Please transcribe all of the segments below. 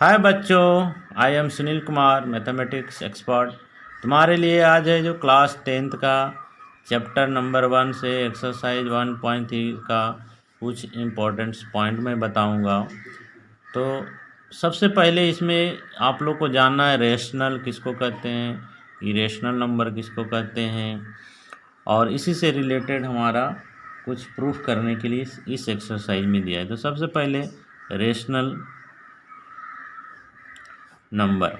हाय बच्चों, I am Sunil Kumar, mathematics expert. तुम्हारे लिए आज है जो क्लास 10th का चैप्टर नंबर 1 से एक्सरसाइज 1.3 का कुछ इम्पोर्टेंट्स पॉइंट मैं बताऊंगा। तो सबसे पहले इसमें आप लोग को जानना है रेशनल किसको कहते हैं, इरेशनल नंबर किसको कहते हैं, और इसी से रिलेटेड हमारा कुछ प्रूफ करने के लिए इस एक्सरसाइज में दिया है। तो सबसे पहले रेशनल नंबर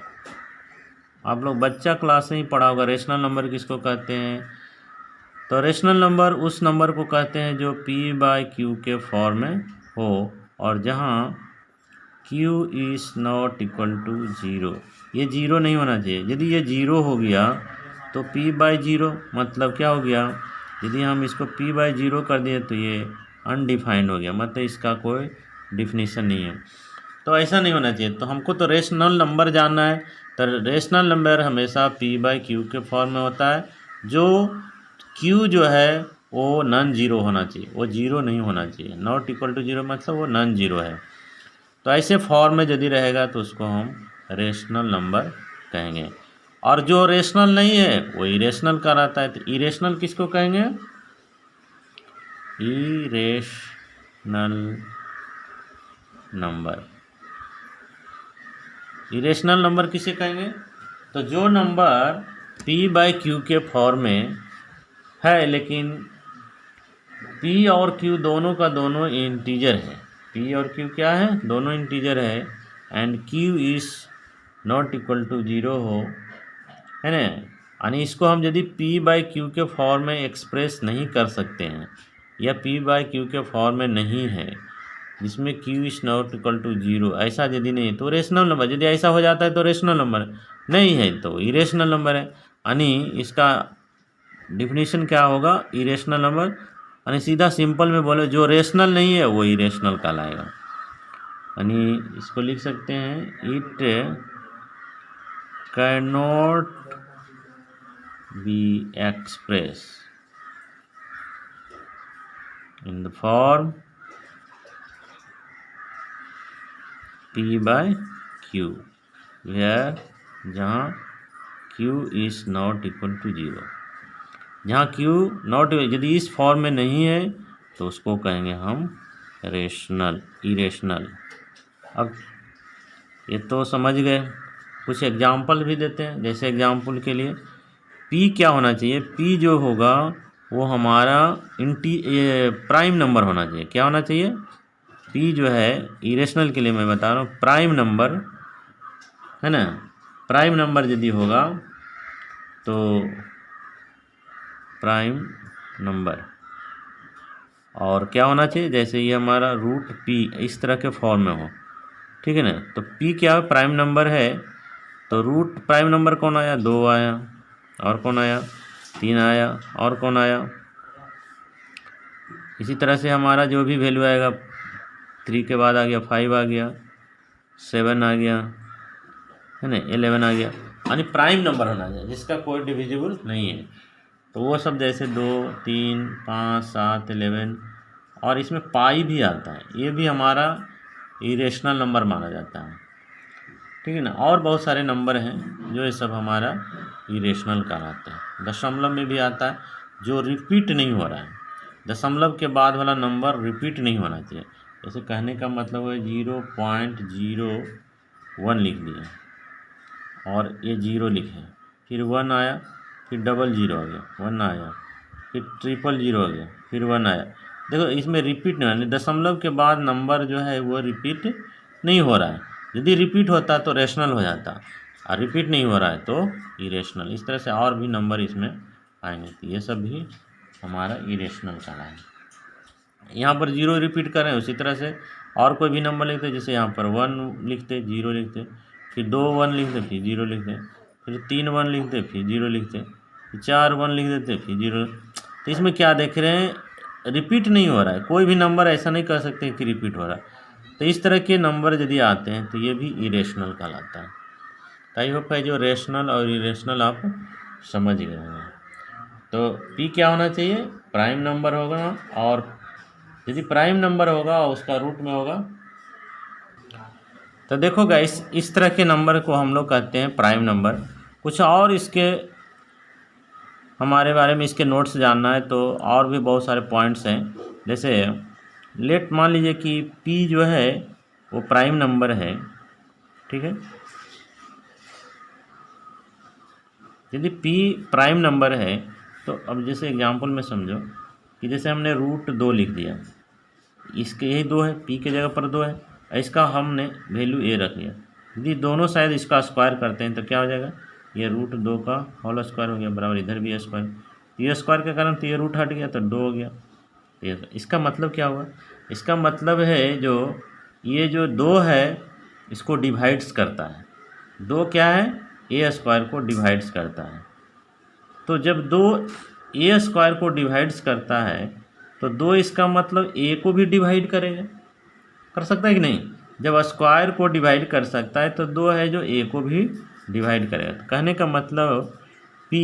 आप लोग बच्चा क्लास में ही पढ़ा होगा। रेशनल नंबर किसको कहते हैं? तो रेशनल नंबर उस नंबर को कहते हैं जो p/q के फॉर्म में हो और जहां q is not equal to 0। ये 0 नहीं होना चाहिए। यदि ये 0 हो गया तो p/0 मतलब क्या हो गया? यदि हम इसको p/0 कर दिए तो ये अनडिफाइंड हो गया, मतलब इसका कोई डिफिनीशन नहीं है। तो ऐसा नहीं होना चाहिए। तो हमको तो रेशनल नंबर जानना है। तो रेशनल नंबर हमेशा p/q के फॉर्म में होता है, जो q जो है वो नॉन जीरो होना चाहिए, वो जीरो नहीं होना चाहिए। नॉट इक्वल टू 0 मतलब वो नॉन जीरो है। तो ऐसे फॉर्म में यदि रहेगा तो उसको हम रेशनल नंबर कहेंगे। और जो रेशनल नहीं है वो इरेशनल कहलाता है। तो इरेशनल किसको कहेंगे? Irrational number. इरेशनल नंबर किसे कहेंगे? तो जो नंबर p/q के फॉर्म में है लेकिन p और q दोनों का दोनों इंटीजर है। p और q क्या है? दोनों इंटीजर है। And q is not equal to 0 हो, है ना। यानी इसको हम यदि p/q के फॉर्म में एक्सप्रेस नहीं कर सकते हैं या p/q के फॉर्म में नहीं है जिसमें q is not equal to 0, ऐसा यदि नहीं है तो रेशनल नंबर। यदि ऐसा हो जाता है तो रेशनल नंबर, नहीं है तो इरेशनल नंबर है। यानी इसका डिफिनीशन क्या होगा? Irrational number. यानी सीधा सिंपल में बोले जो रेशनल नहीं है वो इरेशनल कहलाएगा। यानी इसको लिख सकते हैं, it can not be express in the form p/q where जहाँ q is not equal to 0। जहाँ q नॉट, यदि इस फॉर्म में नहीं है तो उसको कहेंगे हम रेशनल, इरेशनल। अब ये तो समझ गए। कुछ एग्जाम्पल भी देते हैं। जैसे एग्जाम्पल के लिए p क्या होना चाहिए? p जो होगा वो हमारा प्राइम नंबर होना चाहिए। क्या होना चाहिए? p जो है इरेशनल के लिए मैं बता रहा हूँ, प्राइम नंबर है ना। प्राइम नंबर यदि होगा तो प्राइम नंबर, और क्या होना चाहिए? जैसे ये हमारा रूट p इस तरह के फॉर्म में हो, ठीक है ना। तो p क्या है? प्राइम नंबर है। तो रूट प्राइम नंबर कौन आया? 2 आया। और कौन आया? 3 आया। और कौन आया? इसी तरह से हमारा जो भी वैल्यू आएगा, 3 के बाद आ गया 5 आ गया, 7 आ गया, है ना, 11 आ गया। यानी प्राइम नंबर होना चाहिए जिसका कोई डिविजिबल नहीं है। तो वो सब जैसे 2, 3, 5, 7, 11, और इसमें पाई भी आता है, ये भी हमारा इरेशनल नंबर माना जाता है, ठीक है ना। और बहुत सारे नंबर हैं जो ये सब हमारा इरेशनल कहलाते हैं। दशमलव में भी आता है जो रिपीट नहीं हो रहा है। दशमलव के बाद वाला नंबर रिपीट नहीं होना चाहिए। जैसे कहने का मतलब है 0.01 लिख दिए और ये 0 लिखे, फिर 1 आया, फिर 00 आ गया, 1 आया, फिर 000 आ गया, फिर 1 आया। देखो इसमें रिपीट नहीं होना। दशमलव के बाद नंबर जो है वो रिपीट नहीं हो रहा है। यदि रिपीट होता तो रेशनल हो जाता, और रिपीट नहीं हो रहा है तो इरेशनल। इस तरह से और भी नंबर इसमें आएंगे, तो ये सब भी हमारा इरेशनल कहलाएगा। यहाँ पर 0 रिपीट करें, उसी तरह से और कोई भी नंबर लिखते, जैसे यहाँ पर 1 लिखते, 0 लिखते, फिर 2 1 लिखते, फिर 0 लिखते, फिर 3 1 लिखते, फिर 0 लिखते, फिर 4 1 लिख देते, फिर 0। तो इसमें क्या देख रहे हैं? रिपीट नहीं हो रहा है। कोई भी नंबर ऐसा नहीं कह सकते कि रिपीट हो रहा है। तो इस तरह के नंबर यदि आते हैं तो ये भी इरेशनल कहलाता है। तो आई होप है जो रेशनल और इरेशनल आप समझ गए हैं। तो p क्या होना चाहिए? प्राइम नंबर होगा, और यदि प्राइम नंबर होगा और उसका रूट में होगा तो देखो गाइस, इस तरह के नंबर को हम लोग कहते हैं प्राइम नंबर। कुछ और इसके हमारे बारे में इसके नोट्स जानना है तो और भी बहुत सारे पॉइंट्स हैं। जैसे लेट मान लीजिए कि पी जो है वो प्राइम नंबर है, ठीक है। यदि पी प्राइम नंबर है तो अब जैसे एग्जांपल में समझो कि जैसे हमने √2 लिख दिया, इसके यही 2 है, पी के जगह पर 2 है, इसका हमने वैल्यू ए रख लिया। यदि दोनों साइड इसका स्क्वायर करते हैं तो क्या हो जाएगा, ये √2 का होल स्क्वायर हो गया बराबर इधर भी स्क्वायर, तो ये स्क्वायर के कारण तो ये रूट हट गया तो 2 हो गया। इसका मतलब क्या हुआ, इसका मतलब है जो ये जो 2 है इसको डिवाइड्स करता है। 2 क्या है, ए स्क्वायर को डिवाइड्स करता है। तो जब 2 ए स्क्वायर को डिवाइड्स करता है तो 2 इसका मतलब ए को भी डिवाइड करेगा, कर सकता है कि नहीं। जब स्क्वायर को डिवाइड कर सकता है तो 2 है जो ए को भी डिवाइड करेगा। तो कहने का मतलब पी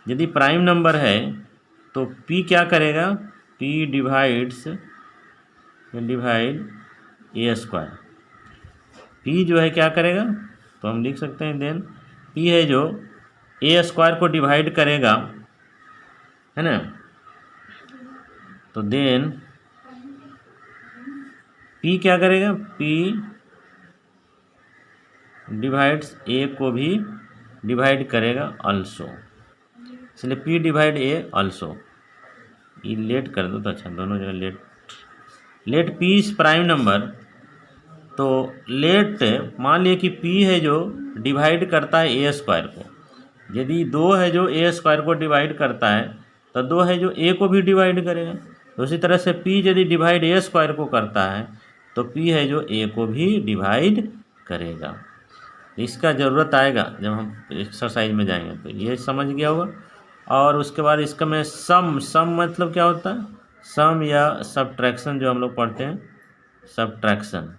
यदि प्राइम नंबर है तो पी क्या करेगा, पी डिवाइड ए स्क्वायर। पी जो है क्या करेगा, तो हम लिख सकते हैं देन पी है जो ए स्क्वायर को डिवाइड करेगा, है ना। तो देन पी क्या करेगा, पी डिवाइड्स ए को भी डिवाइड करेगा ऑल्सो, इसलिए पी डिवाइड ए ऑल्सो। ये लेट कर दो तो अच्छा, दोनों जगह let P is prime number. तो लेट मान लिए कि पी है जो डिवाइड करता है ए स्क्वायर को। यदि 2 है जो ए स्क्वायर को डिवाइड करता है तो 2 है जो ए को भी डिवाइड करेगा। तो उसी तरह से पी यदि डिवाइड ए स्क्वायर को करता है तो पी है जो ए को भी डिवाइड करेगा। इसका ज़रूरत आएगा जब हम एक्सरसाइज में जाएंगे, तो ये समझ गया होगा। और उसके बाद इसका में सम मतलब क्या होता है, सम या सब्ट्रैक्शन जो हम लोग पढ़ते हैं, सब्ट्रैक्शन।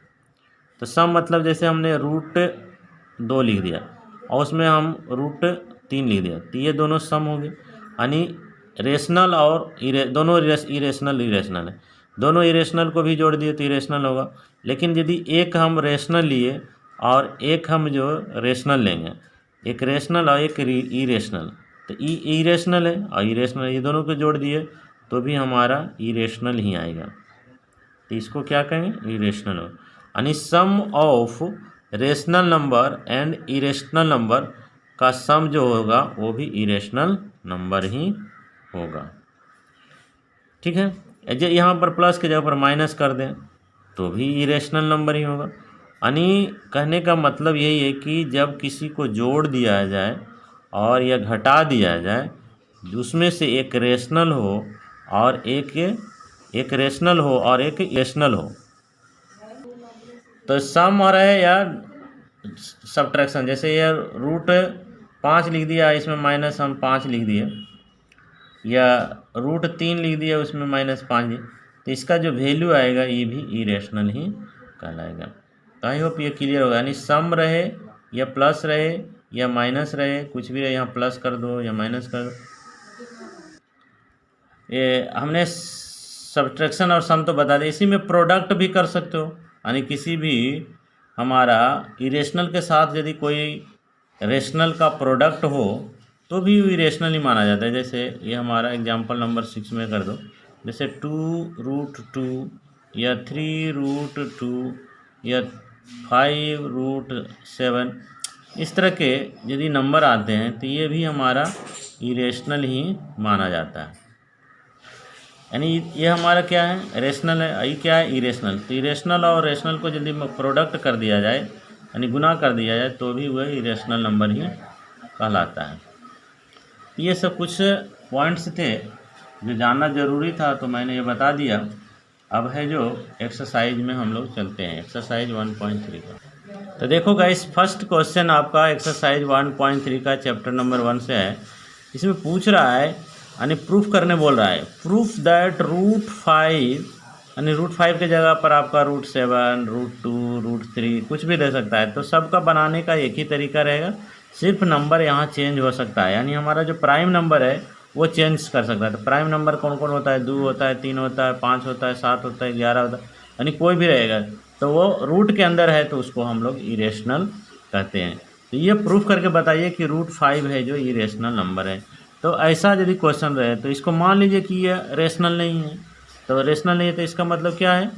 तो सम मतलब जैसे हमने √2 लिख दिया और उसमें हम √3 लिख दिया, तो ये दोनों सम हो गए। यानी रेशनल और दोनों इरेशनल है, दोनों इरेशनल को भी जोड़ दिए तो इरेशनल होगा। लेकिन यदि एक हम रेशनल लिए और एक हम जो रेशनल लेंगे, एक रेशनल और एक इरेशनल, तो इरेशनल है और इरेशनल, ये दोनों को जोड़ दिए तो भी हमारा इरेशनल ही आएगा। तो इसको क्या कहेंगे, इरेशनल हो। यानी sum of rational number and irrational number का सम जो होगा वो भी इरेशनल नंबर ही होगा, ठीक है। यहाँ पर प्लस के जगह पर माइनस कर दें तो भी इरेशनल नंबर ही होगा। यानी कहने का मतलब यही है कि जब किसी को जोड़ दिया जाए और या घटा दिया जाए, उसमें से एक रेशनल हो और एक रेशनल हो और एक इरेशनल हो, तो सम हो रहा है या सब्ट्रैक्शन। जैसे ये √5 लिख दिया, इसमें माइनस हम 5 लिख दिए, या √3 लिख दिया उसमें -5, तो इसका जो वैल्यू आएगा ये भी इरेशनल ही कहलाएगा। तो आई होप ये क्लियर होगा। यानी सम रहे या प्लस रहे या माइनस रहे, कुछ भी रहे, यहाँ प्लस कर दो या माइनस कर दो। ये हमने सब्ट्रैक्शन और सम तो बता दें, इसी में प्रोडक्ट भी कर सकते हो। यानी किसी भी हमारा इरेशनल के साथ यदि कोई रेशनल का प्रोडक्ट हो तो भी इरेशनल ही माना जाता है। जैसे ये हमारा एग्जांपल नंबर 6 में कर दो, जैसे 2√2 या 3√2 या 5√7, इस तरह के यदि नंबर आते हैं तो ये भी हमारा इरेशनल ही माना जाता है। यानी ये हमारा क्या है, रेशनल है, ये क्या है, इरेशनल। तो इरेशनल और रेशनल को यदि प्रोडक्ट कर दिया जाए यानी गुना कर दिया जाए तो भी वह इरेशनल नंबर ही कहलाता है। ये सब कुछ पॉइंट्स थे जो जानना ज़रूरी था, तो मैंने ये बता दिया। अब है जो एक्सरसाइज में हम लोग चलते हैं, एक्सरसाइज 1.3 का। तो देखो गाइस, फर्स्ट क्वेश्चन आपका एक्सरसाइज 1.3 का चैप्टर नंबर 1 से है। इसमें पूछ रहा है यानी प्रूफ करने बोल रहा है, प्रूफ दैट √5 यानी √5 के जगह पर आपका √7, √2, √3 कुछ भी दे सकता है। तो सबका बनाने का एक ही तरीका रहेगा, सिर्फ नंबर यहाँ चेंज हो सकता है। यानी हमारा जो प्राइम नंबर है वो चेंज कर सकता है। तो प्राइम नंबर कौन कौन होता है, 2 होता है, 3 होता है, 5 होता है, 7 होता है, 11 होता है, यानी कोई भी रहेगा। तो वो रूट के अंदर है तो उसको हम लोग इरेशनल कहते हैं। तो ये प्रूफ करके बताइए कि √5 है जो इरेशनल नंबर है। तो ऐसा यदि क्वेश्चन रहे तो इसको मान लीजिए कि ये रेशनल नहीं है। तो रेशनल नहीं है तो इसका मतलब क्या है,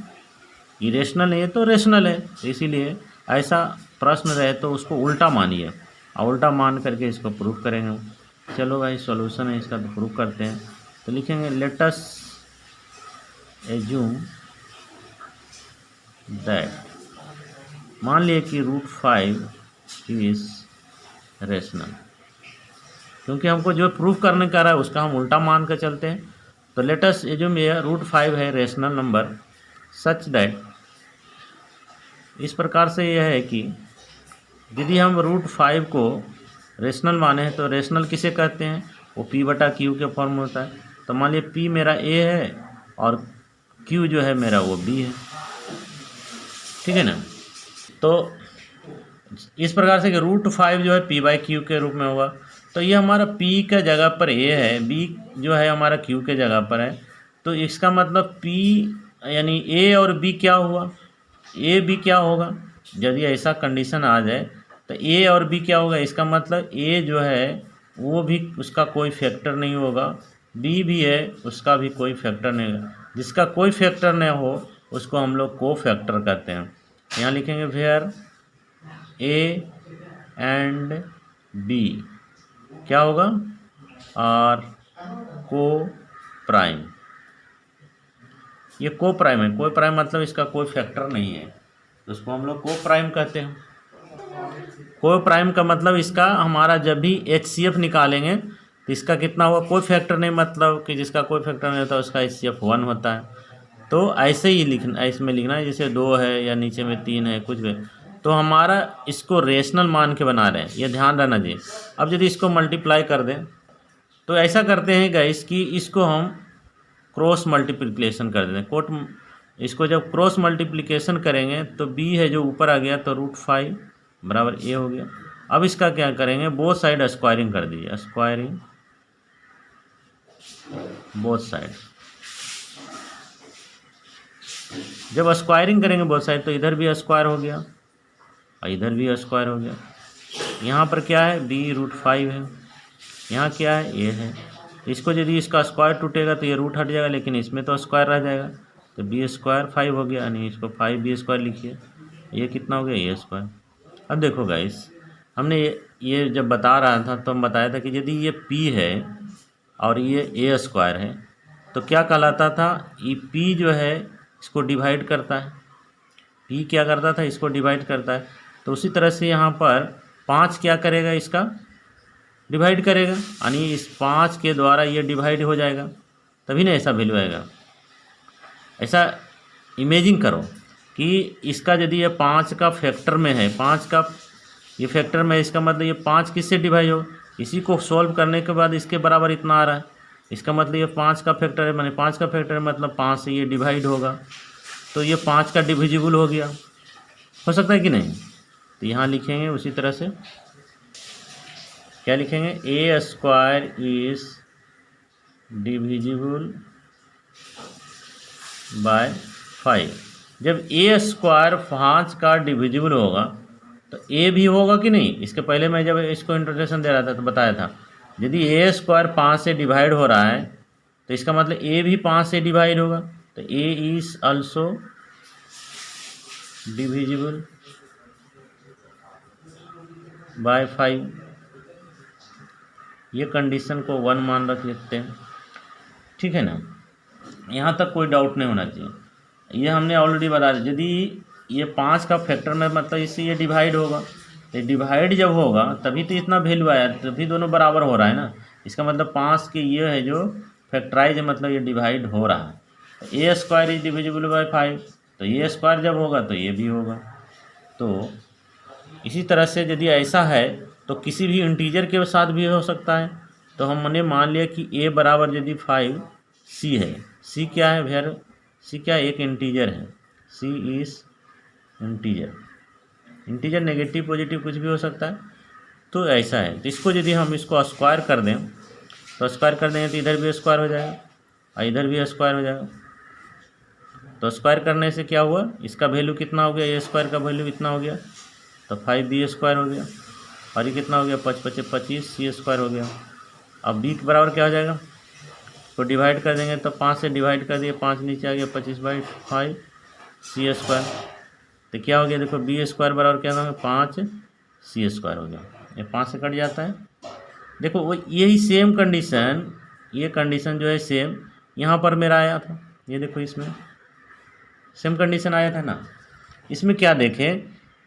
इरेशनल नहीं है तो रेशनल है। तो इसीलिए ऐसा प्रश्न रहे तो उसको उल्टा मानिए और उल्टा मान करके इसको प्रूफ करेंगे। चलो भाई सॉल्यूशन है इसका, तो प्रूफ करते हैं। तो लिखेंगे लेट अस एज्यूम दैट, मान लिए कि √5 इज रेशनल, क्योंकि हमको जो प्रूफ करने का रहा है उसका हम उल्टा मान कर चलते हैं। तो लेट अस एज्यूम ये √5 है रेशनल नंबर सच दैट, इस प्रकार से यह है कि यदि हम √5 को रेशनल माने हैं तो रेशनल किसे कहते हैं, वो P/Q के फॉर्म में होता है। तो मान लिया P मेरा A है और Q जो है मेरा वो B है, ठीक है ना। तो इस प्रकार से कि √5 जो है P/Q के रूप में होगा। तो ये हमारा P का जगह पर A है, B जो है हमारा Q के जगह पर है। तो इसका मतलब P यानी A और B क्या हुआ, A B क्या होगा। यदि ऐसा कंडीशन आ जाए तो A और B क्या होगा, इसका मतलब A जो है वो भी उसका कोई फैक्टर नहीं होगा, B भी है उसका भी कोई फैक्टर नहीं होगा। जिसका कोई फैक्टर नहीं हो उसको हम लोग को फैक्टर कहते हैं। यहाँ लिखेंगे वेयर A एंड B क्या होगा, और को प्राइम। ये को प्राइम है, को प्राइम मतलब इसका कोई फैक्टर नहीं है तो उसको हम लोग को प्राइम कहते हैं। को प्राइम का मतलब इसका हमारा जब भी HCF निकालेंगे तो इसका कितना हुआ, कोई फैक्टर नहीं, मतलब कि जिसका कोई फैक्टर नहीं होता उसका HCF 1 होता है। तो ऐसे ही लिखना, इसमें लिखना है जैसे 2 है या नीचे में 3 है कुछ भी। तो हमारा इसको रेशनल मान के बना रहे हैं, ये ध्यान रहना चाहिए। अब यदि इसको मल्टीप्लाई कर दें तो ऐसा करते हैं गाइस कि इसको हम क्रॉस मल्टीप्लिकेशन कर देते हैं। कोट इसको जब क्रॉस मल्टीप्लिकेशन करेंगे तो B है जो ऊपर आ गया तो √5 बराबर A हो गया। अब इसका क्या करेंगे, बोथ साइड स्क्वायरिंग कर दीजिए, स्क्वायरिंग बोथ साइड। जब स्क्वायरिंग करेंगे बोथ साइड तो इधर भी स्क्वायर हो गया और इधर भी स्क्वायर हो गया। यहाँ पर क्या है, B √5 है, यहाँ क्या है A है। इसको यदि इसका स्क्वायर टूटेगा तो ये रूट हट जाएगा, लेकिन इसमें तो स्क्वायर रह जाएगा। तो B² 5 हो गया, यानी इसको 5B² लिखिए। ये कितना हो गया, A²। अब देखो गाइस, हमने ये जब बता रहा था तो हम बताया था कि यदि ये P है और ये A² है तो क्या कहलाता था, ये P जो है इसको डिवाइड करता है, P क्या करता था, इसको डिवाइड करता है। तो उसी तरह से यहाँ पर 5 क्या करेगा, इसका डिवाइड करेगा, यानी इस 5 के द्वारा ये डिवाइड हो जाएगा, तभी ना ऐसा वैल्यू आएगा। ऐसा इमेजिन करो कि इसका यदि ये 5 का फैक्टर में है, 5 का ये फैक्टर में है, इसका मतलब ये 5 किससे डिवाइड हो, इसी को सॉल्व करने के बाद इसके बराबर इतना आ रहा है, इसका मतलब ये 5 का फैक्टर है, माने 5 का फैक्टर मतलब 5 से ये डिवाइड होगा, तो ये 5 का डिविजिबल हो गया, हो सकता है कि नहीं। तो यहाँ लिखेंगे उसी तरह से, क्या लिखेंगे, A² इज डिविजिबल बाय 5। जब A² 5 का डिविजिबल होगा तो A भी होगा कि नहीं। इसके पहले मैं जब इसको इंट्रोडक्शन दे रहा था तो बताया था, यदि A² 5 से डिवाइड हो रहा है तो इसका मतलब A भी 5 से डिवाइड होगा, तो A is also divisible by 5। ये कंडीशन को 1 मान रख लेते हैं, ठीक है ना। यहाँ तक कोई डाउट नहीं होना चाहिए। ये हमने ऑलरेडी बता दिया, यदि ये 5 का फैक्टर में मतलब इससे ये डिवाइड होगा, तो डिवाइड जब होगा तभी तो इतना वैल्यू आया, तभी दोनों बराबर हो रहा है ना। इसका मतलब 5 के ये है जो फैक्टराइज मतलब ये डिवाइड हो रहा है। तो A² इज डिविजिबल बाय 5, तो A² जब होगा तो ये भी होगा। तो इसी तरह से यदि ऐसा है तो किसी भी इंटीजर के साथ भी हो सकता है। तो हमने मान लिया कि A बराबर यदि 5 C है, C क्या है भैया, C क्या एक इंटीजर है, C is integer. Integer negative positive कुछ भी हो सकता है। तो ऐसा है, तो इसको यदि हम इसको स्क्वायर कर दें तो स्क्वायर कर देंगे तो इधर भी स्क्वायर हो जाएगा और इधर भी स्क्वायर हो जाएगा। तो स्क्वायर करने से क्या हुआ, इसका वैल्यू कितना हो गया, ए स्क्वायर का वैल्यू इतना हो गया, तो 5b स्क्वायर हो गया, और ये कितना हो गया, 5 × 5 = 25 c स्क्वायर हो गया। अब b के बराबर क्या हो जाएगा, तो डिवाइड कर देंगे, तो 5 से डिवाइड कर दिए, 5 नीचे आ गया, 25/5 c स्क्वायर। तो क्या हो गया, देखो b स्क्वायर बराबर क्या होगा, 5 c स्क्वायर हो गया। ये 5 से कट जाता है। देखो वो यही सेम कंडीशन, ये कंडीशन जो है सेम यहाँ पर मेरा आया था, ये देखो इसमें सेम कंडीशन आया था ना। इसमें क्या देखें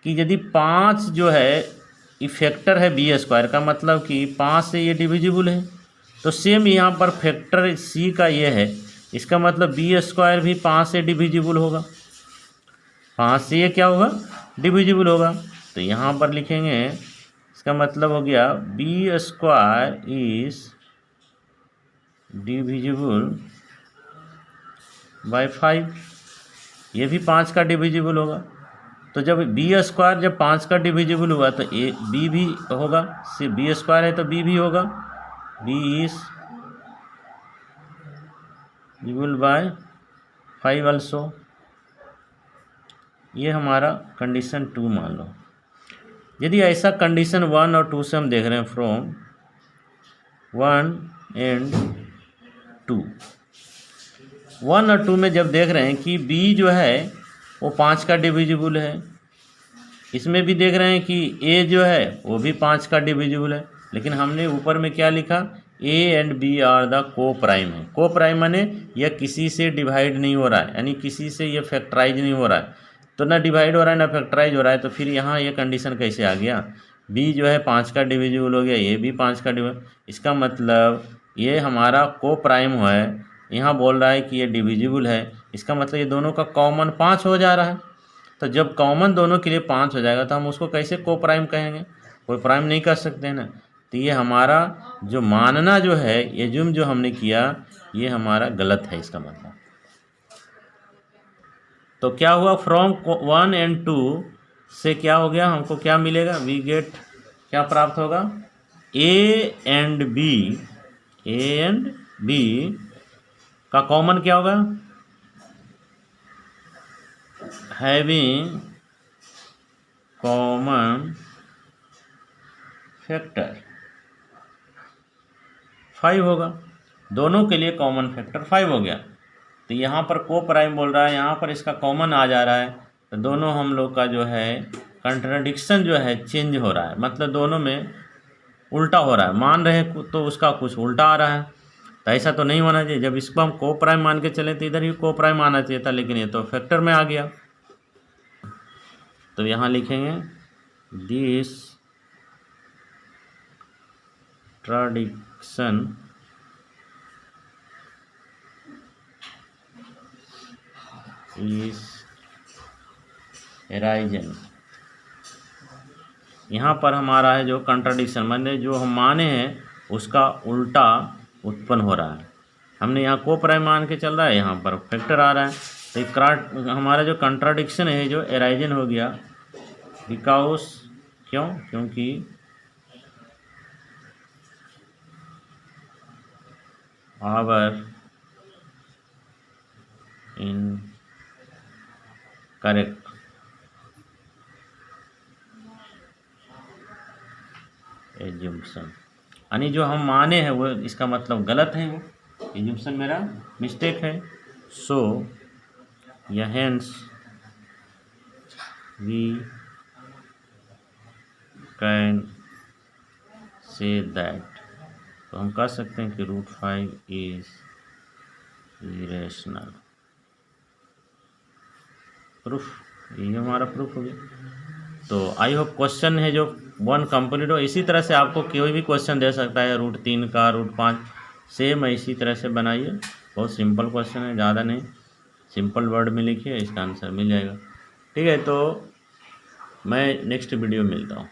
कि यदि 5 जो है फैक्टर है बी स्क्वायर का, मतलब कि 5 से ये डिविजिबल है, तो सेम यहाँ पर फैक्टर सी का ये है, इसका मतलब बी स्क्वायर भी 5 से डिविजिबल होगा, 5 से ये क्या होगा, डिविजिबल होगा। तो यहाँ पर लिखेंगे, इसका मतलब हो गया B square is divisible by 5, ये भी 5 का डिविजिबल होगा। तो जब बी स्क्वायर जब 5 का डिविजिबल हुआ तो ए बी भी होगा, सिर्फ बी स्क्वायर है तो बी भी होगा, B is divisible by 5 also. ये हमारा कंडीशन 2 मान लो। यदि ऐसा कंडीशन 1 और 2 से हम देख रहे हैं, फ्रॉम 1 एंड 2, 1 और 2 में जब देख रहे हैं कि b जो है वो 5 का डिविजिबल है, इसमें भी देख रहे हैं कि a जो है वो भी 5 का डिविजिबल है, लेकिन हमने ऊपर में क्या लिखा, a and b are the coprime है। को प्राइम माने यह किसी से डिवाइड नहीं हो रहा है, यानी किसी से ये फैक्टराइज नहीं हो रहा है, तो ना डिवाइड हो रहा है ना फैक्टराइज हो रहा है। तो फिर यहाँ ये कंडीशन कैसे आ गया, b जो है 5 का डिविजिबल हो गया, ये भी 5 का डिविजिबल, इसका मतलब ये हमारा को प्राइम है। यहाँ बोल रहा है कि ये डिविजिबल है, इसका मतलब ये दोनों का कॉमन 5 हो जा रहा है। तो जब कॉमन दोनों के लिए 5 हो जाएगा तो हम उसको कैसे को प्राइम कहेंगे, कोई प्राइम नहीं कर सकते हैं ना। तो ये हमारा जो मानना जो है, एज्यूम जो हमने किया, ये हमारा गलत है इसका मतलब। तो क्या हुआ, फ्रॉम 1 एंड 2 से क्या हो गया, हमको क्या मिलेगा, वी गेट, क्या प्राप्त होगा, ए एंड बी का कॉमन क्या होगा, हैविंग कॉमन फैक्टर 5 होगा, दोनों के लिए कॉमन फैक्टर 5 हो गया। तो यहाँ पर को प्राइम बोल रहा है, यहाँ पर इसका कॉमन आ जा रहा है, तो दोनों हम लोग का जो है कंट्राडिक्शन जो है चेंज हो रहा है, मतलब दोनों में उल्टा हो रहा है, मान रहे तो उसका कुछ उल्टा आ रहा है। तो ऐसा तो नहीं होना चाहिए, जब इसको हम को प्राइम मान के चले तो इधर ही को प्राइम आना चाहिए था, लेकिन ये तो फैक्टर में आ गया। तो यहाँ लिखेंगे दिस ट्राडिक्शन इज एराइजन। यहाँ पर हमारा है जो कंट्राडिक्शन, माने जो हम माने हैं उसका उल्टा उत्पन्न हो रहा है। हमने यहाँ को प्राइम मान के चल रहा है, यहाँ पर फैक्टर आ रहा है, तो हमारा जो कंट्राडिक्शन है जो एराइजन हो गया, बिकॉज क्योंकि आवर इन करेक्ट एज्यूम्पशन, यानी जो हम माने हैं वो इसका मतलब गलत है, वो एज्यूम्पशन मेरा मिस्टेक है। सो या hence we can say that, तो हम कह सकते हैं कि √5 इज इरेशनल। प्रूफ, ये हमारा प्रूफ हो गया। तो आई होप क्वेश्चन है जो 1 कंप्लीट हो। इसी तरह से आपको कोई भी क्वेश्चन दे सकता है, √3 का, √5, सेम इसी तरह से बनाइए। बहुत सिंपल क्वेश्चन है, ज़्यादा नहीं, सिंपल वर्ड में लिखिए, इसका आंसर मिल जाएगा। ठीक है, तो मैं नेक्स्ट वीडियो में मिलता हूँ।